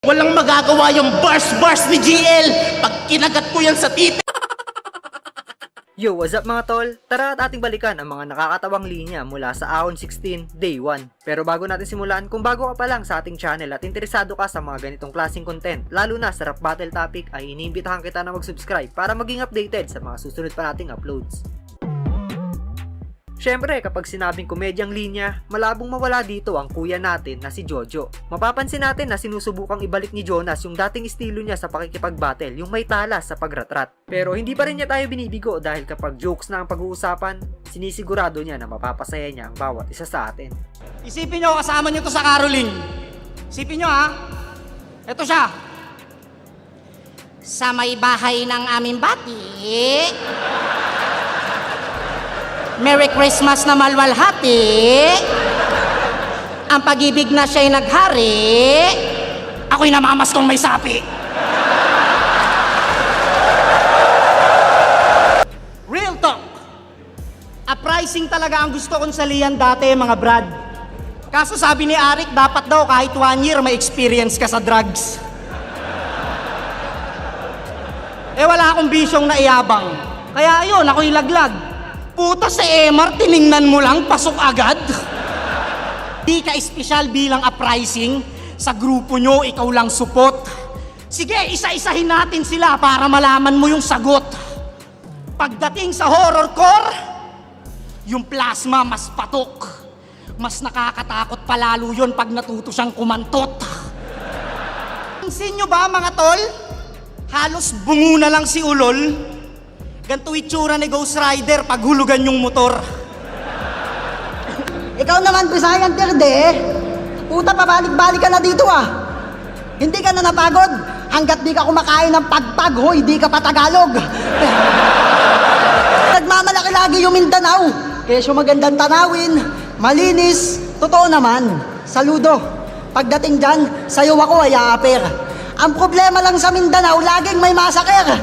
Walang magagawa yung bars ni GL pag kinagat ko yan sa titi. Yo, what's up mga tol? Tara at ating balikan ang mga nakakatawang linya mula sa Ahon 16 Day 1. Pero bago natin simulan, kung bago ka pa lang sa ating channel at interesado ka sa mga ganitong klaseng content, lalo na sa rap battle topic, ay iniimbitahan kita na mag-subscribe para maging updated sa mga susunod pa nating uploads. Syempre, kapag sinabing komedyang linya, malabong mawala dito ang kuya natin na si Jojo. Mapapansin natin na sinusubukang ibalik ni Jonas yung dating estilo niya sa pakikipag-battle, yung may talas sa pagratrat. Pero hindi pa rin niya tayo binibigo dahil kapag jokes na ang pag-uusapan, sinisigurado niya na mapapasaya niya ang bawat isa sa atin. Isipin nyo, kasama nyo to sa caroling. Isipin nyo ha. Ito siya. Sa may bahay ng aming bati, Merry Christmas na malwalhati, ang pag-ibig na siya'y naghari, Ako'y namamas kong may sapi. Real talk. Uprising talaga ang gusto kong salihan dati mga brad. Kaso sabi ni Arik, dapat daw kahit 1 year may experience ka sa drugs. Wala akong bisyong naiyabang. Kaya ayun, ako'y laglag. Puta sa MR, tiningnan mo lang, pasok agad. Di ka espesyal bilang uprising. Sa grupo nyo, ikaw lang supot. Sige, isa-isahin natin sila para malaman mo yung sagot. Pagdating sa horrorcore, yung plasma mas patok. Mas nakakatakot palalo yun pag natuto siyang kumantot. Pansin nyo ba mga tol? Halos bungo na lang si Ulol. Ganto itsura ni Ghost Rider pag hulugan yung motor. Ikaw naman, Bisayan Terde. Puta, pabalik-balik ka na dito ah. Hindi ka na napagod. Hanggat di ka kumakain ng pagpag, hoy, di ka pa Tagalog. Nagmamalaki lagi yung Mindanao. Kesyo magandang tanawin, malinis, totoo naman. Saludo. Pagdating dyan, sayo ako ay aaper. Ang problema lang sa Mindanao, laging may masaker.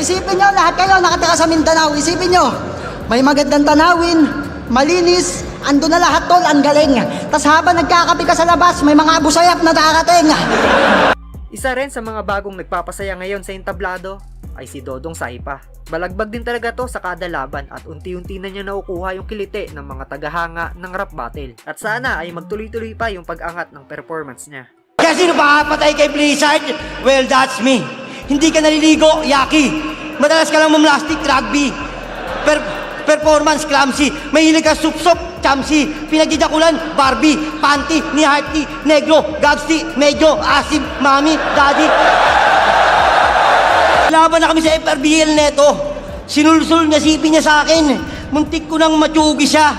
Isipin nyo, lahat kayo nakatira sa Mindanao, isipin nyo, may magandang tanawin, malinis, ando na lahat tol, ang galing. Tas habang nagkakapi ka sa labas, may mga abusayap na darating. Isa rin sa mga bagong nagpapasaya ngayon sa entablado ay si Dodong Saipa. Balagbag din talaga to sa kada laban at unti-unti na niya nakukuha yung kilite ng mga tagahanga ng rap battle. At sana ay magtuloy-tuloy pa yung pag-angat ng performance niya. Kaya sino ba patay kay Blizzard? Well, that's me. Hindi ka naliligo, yaki. Madalas ka lang mamlastik, rugby. Performance, clumsy. Mahilig ka sup-sup, chamsy. Pinagdidakulan, Barbie. Panty, ni Hearty, negro, gagsti, medyo, asib, mami, daddy. Laban na kami sa FRBL neto. Sinulsul niya, sipin niya sa akin. Muntik ko nang matsugi siya.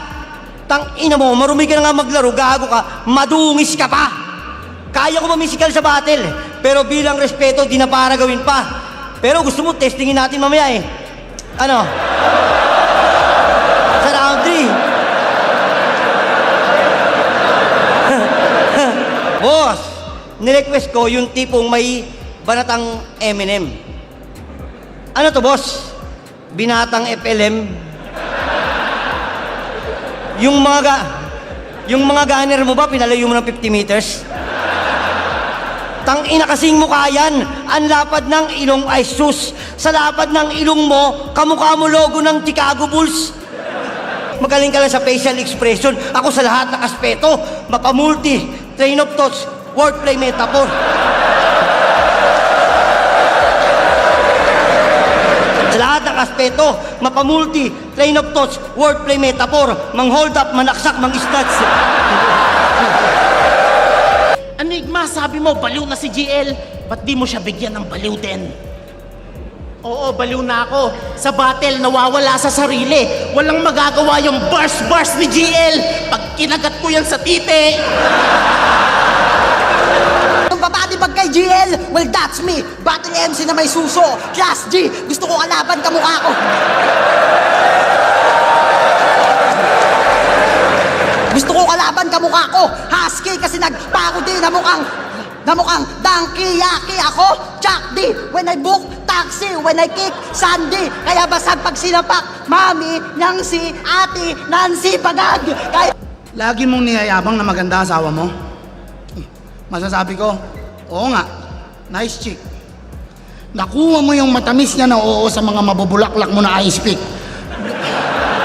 Tang ina mo, marumi ka na nga maglaro, gago ka, madungis ka pa. Kaya ko mamisikal sa battle, pero bilang respeto, di na para gawin pa. Pero gusto mo, testingin natin mamaya eh. Ano? Sa round 3. Boss, nirequest ko yung tipong may banatang M&M. Ano to, boss? Binatang FLM? Yung mga gunner mo ba, pinalayo mo ng 50 meters? Tang-ina kasing mukha yan. Ang lapad ng ilong ay sus. Sa lapad ng ilong mo, kamukha mo logo ng Chicago Bulls. Magaling ka lang sa facial expression. Ako sa lahat ng aspeto, mapamulti, train of thoughts, wordplay metaphor. Sa lahat ng aspeto, mapamulti, train of thoughts, wordplay metaphor, mang-hold up, manaksak, mang-stats. Enigma, sabi mo, baliw na si GL. Ba't di mo siya bigyan ng baliw din? Oo, baliw na ako. Sa battle, nawawala sa sarili. Walang magagawa yung bars ni GL pag kinagat ko yan sa titi. Yung papatibag kay GL, well that's me. Battle MC na may suso. Class G, gusto ko kalaban kamukha ko. Gusto ko kalaban kamukha ko. Husky kasi nagparody na mukhang donkey yaki ako. Chuck D, when I book taxi, when I kick Sandy. Kaya basag pag sinapak, mami, Nancy, ate, Nancy, pagag. Kaya... Lagi mong niyayabang na maganda asawa mo. Masasabi ko, oo nga, nice chick. Nakuha mo yung matamis niya na oo sa mga mabubulaklak mo na ice pick.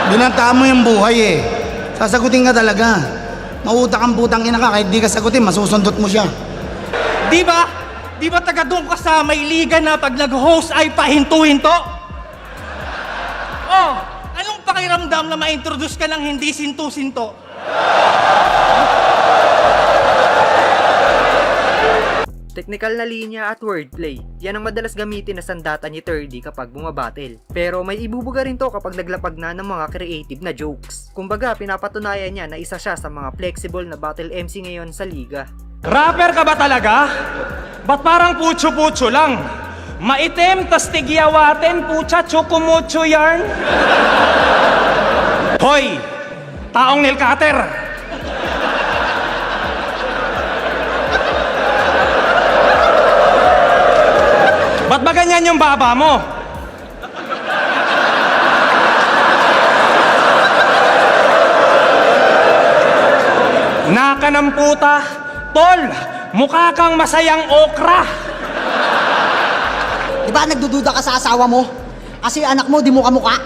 Binantaan mo yung buhay eh. Sasagutin ka talaga. Mautak ang putang ina ka, kahit di ka sagutin, masusundot mo siya. Di ba? Di ba taga doon ka sa may liga na pag nag-host ay pahinto-hinto? Oh, anong pakiramdam na ma-introduce ka ng hindi sinto-sinto? Technical na linya at wordplay, yan ang madalas gamitin na sandata ni 3D kapag bumabattle. Pero may ibubuga rin to kapag naglapag na ng mga creative na jokes. Kumbaga, pinapatunayan niya na isa siya sa mga flexible na battle MC ngayon sa liga. Rapper ka ba talaga? Ba't parang putyo-putyo lang? Maitim, tas tigyawatin, putya, chukumucho yarn? Hoy! Taong nail cutter! Ba't ba ganyan yung baba mo? Naka ng puta, tol! Mukha kang masayang okra! Di ba nagdududa ka sa asawa mo? Kasi anak mo di mo kamukha.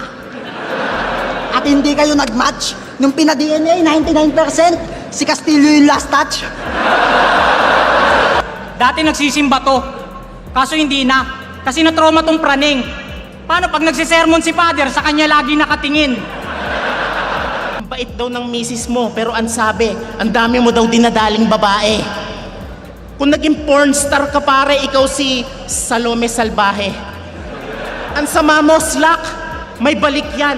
At hindi kayo nag-match. Nung pina-DNA, 99%, si Castillo yung last touch. Dati nagsisimba to. Kaso hindi na. Kasi na-trauma tong praning. Paano pag nagsisermon si father, sa kanya lagi nakatingin? Ang bait daw ng misis mo, pero ang sabi, ang dami mo daw dinadaling babae. Kung naging porn star ka pare, ikaw si Salome Salbahe. Ang sama mo, slack, may balik yan.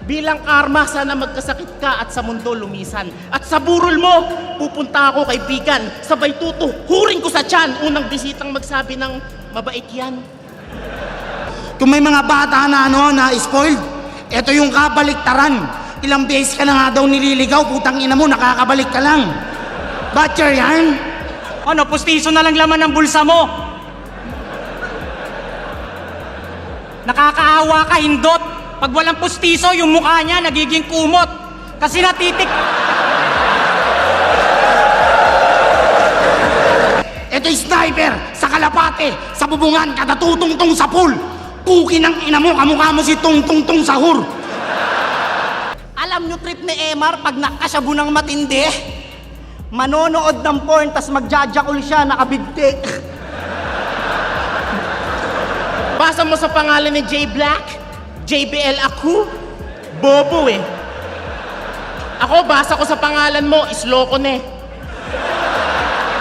Bilang karma, sana magkasakit ka at sa mundo lumisan. At sa burol mo, pupunta ako kaibigan. Sabay tuto, huring ko sa tiyan. Unang bisitang magsabi ng mabait yan. Kung may mga bata na na spoiled, eto yung kabaliktaran. Ilang beses ka na nga daw nililigaw, putang ina mo, nakakabalik ka lang. Butcher yan? Ano, pustiso na lang laman ng bulsa mo. Nakakaawa ka, hindot. Pag walang pustiso, yung mukha niya nagiging kumot. Kasi natitik... Ito'y sniper sa kalapate, sa bubungan, kada tutungtong sa pool. Puki ng ina mo, kamukha mo si Tungtungtong Sahur. Alam nyo trip ni Emar pag nakasabu ng matindi? Manonood ng porn, tas magjajakul siya, nakabigti. Basa mo sa pangalan ni J Black, JBL ako, bobo eh. Ako, basa ko sa pangalan mo, isloko na eh.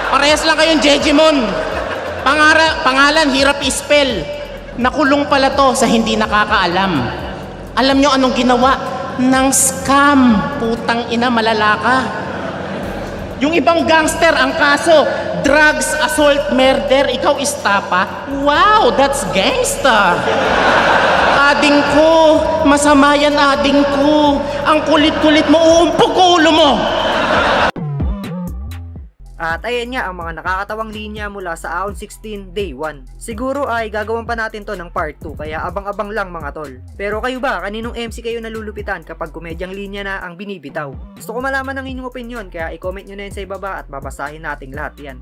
Parehas lang kayong Jejimon. Pangalan, hirap i-spell. Nakulong pala to sa hindi nakakaalam. Alam nyo anong ginawa? Nang scam. Putang ina, malalaka. Yung ibang gangster, ang kaso, drugs, assault, murder, ikaw istapa. Wow, that's gangster. Ading ko, masama yan ading ko. Ang kulit-kulit mo, uumpog ulo mo. At ayan nga ang mga nakakatawang linya mula sa Aon 16 Day 1. Siguro ay gagawan pa natin to ng part 2 kaya abang-abang lang mga tol. Pero kayo ba, kaninong MC kayo nalulupitan kapag komedyang linya na ang binibitaw? Gusto ko malaman ang inyong opinion kaya i-comment nyo na yun sa ibaba at babasahin nating lahat yan.